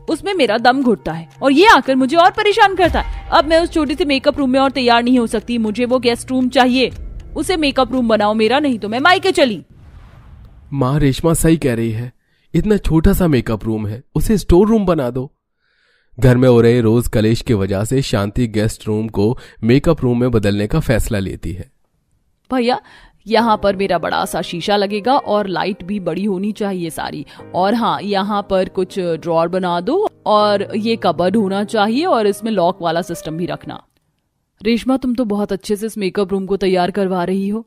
उसमें मेरा दम घुटता है और ये आकर मुझे और परेशान करता है। अब मैं उस छोटे से मेकअप रूम में और तैयार नहीं हो सकती, मुझे वो गेस्ट रूम चाहिए। उसे मेकअप रूम बनाओ मेरा, नहीं तो मैं मायके चली। माँ रेशमा सही कह रही है, इतना छोटा सा मेकअप रूम है, उसे स्टोर रूम बना दो। घर में हो रहे रोज कलेश की वजह से शांति गेस्ट रूम को मेकअप रूम में बदलने का फैसला लेती है। भैया यहाँ पर मेरा बड़ा सा शीशा लगेगा और लाइट भी बड़ी होनी चाहिए सारी, और हाँ यहाँ पर कुछ ड्रॉर बना दो और ये कबर्ड होना चाहिए और इसमें लॉक वाला सिस्टम भी रखना। रेशमा तुम तो बहुत अच्छे से इस मेकअप रूम को तैयार करवा रही हो,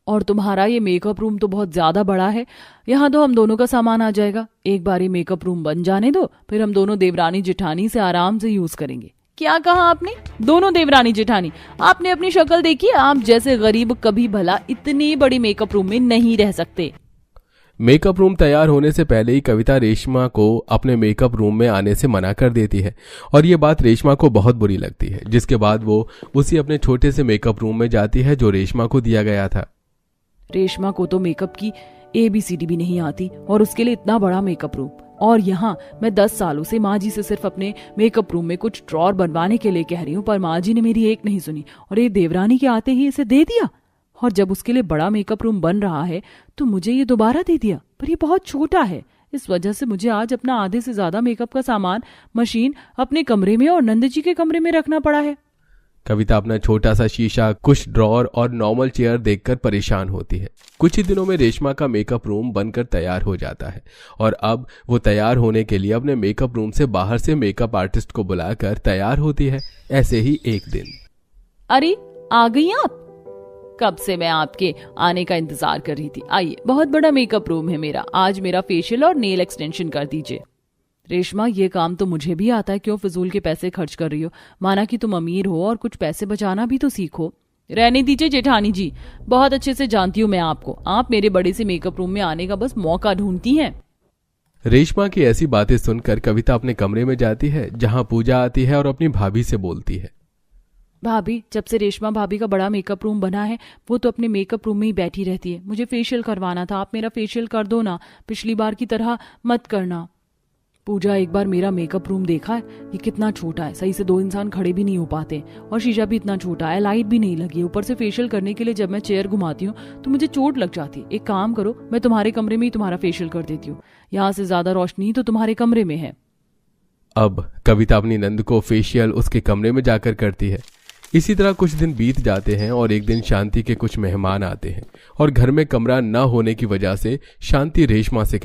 और तुम्हारा ये मेकअप रूम तो बहुत ज्यादा बड़ा है, यहाँ तो हम दोनों का सामान आ जाएगा। एक बार ये मेकअप रूम बन जाने दो, फिर हम दोनों देवरानी जेठानी से आराम से यूज करेंगे। क्या कहा आपने? दोनों देवरानी जेठानी? आपने अपनी शक्ल देखी? आप जैसे गरीब कभी भला इतनी बड़ी मेकअप रूम में नहीं रह सकते। मेकअप रूम तैयार होने से पहले ही कविता रेशमा को अपने मेकअप रूम में आने से मना कर देती है और ये बात रेशमा को बहुत बुरी लगती है, जिसके बाद वो उसी अपने छोटे से मेकअप रूम में जाती है जो रेशमा को दिया गया था। रेशमा को तो मेकअप की ABCD भी नहीं आती और उसके लिए इतना बड़ा मेकअप रूम, और यहाँ मैं 10 सालों से माँ जी से सिर्फ अपने मेकअप रूम में कुछ ड्रॉर बनवाने के लिए कह रही हूँ, पर माँ जी ने मेरी एक नहीं सुनी और ये देवरानी के आते ही इसे दे दिया। और जब उसके लिए बड़ा मेकअप रूम बन रहा है तो मुझे ये दोबारा दे दिया, पर ये बहुत छोटा है। इस वजह से मुझे आज अपना आधे से ज्यादा मेकअप का सामान मशीन अपने कमरे में और नंद जी के कमरे में रखना पड़ा है। कविता अपना छोटा सा शीशा, कुछ ड्रॉर और नॉर्मल चेयर देखकर परेशान होती है। कुछ ही दिनों में रेशमा का मेकअप रूम बनकर तैयार हो जाता है और अब वो तैयार होने के लिए अपने मेकअप रूम से बाहर से मेकअप आर्टिस्ट को बुलाकर तैयार होती है। ऐसे ही एक दिन, अरे आ गई आप? कब से मैं आपके आने का इंतजार कर रही थी। आइए, बहुत बड़ा मेकअप रूम है मेरा, आज मेरा फेशियल और नेल एक्सटेंशन कर दीजिए। रेशमा ये काम तो मुझे भी आता है, क्यों फिजूल के पैसे खर्च कर रही हो? माना कि तुम अमीर हो और कुछ पैसे बचाना भी तो सीखो। रहने दीजिए जेठानी जी, बहुत अच्छे से जानती हूँ मैं आपको, आप मेरे बड़े से मेकअप रूम में आने का बस मौका ढूंढती हैं। रेशमा की ऐसी बातें सुनकर कविता अपने कमरे में जाती है जहां पूजा आती है और अपनी भाभी से बोलती है। भाभी, जब से रेशमा भाभी का बड़ा मेकअप रूम बना है वो तो अपने मेकअप रूम में ही बैठी रहती है। मुझे फेशियल करवाना था, आप मेरा फेशियल कर दो ना, पिछली बार की तरह मत करना। पूजा, एक बार मेरा मेकअप रूम देखा है? ये कितना छोटा है, सही से 2 इंसान खड़े भी नहीं हो पाते, और शीशा भी इतना छोटा है, लाइट भी नहीं लगी है। ऊपर से फेशियल करने के लिए जब मैं चेयर घुमाती हूँ तो मुझे चोट लग जाती है। एक काम करो, मैं तुम्हारे कमरे में ही तुम्हारा फेशियल कर देती हूँ, यहाँ से ज्यादा रोशनी तो तुम्हारे कमरे में है। अब कविता अपनी नंद को फेशियल उसके कमरे में जाकर करती है। इसी तरह कुछ दिन बीत जाते हैं और एक दिन शांति के कुछ मेहमान आते हैं और घर में कमरा न होने की वजह से शांति रेशमा से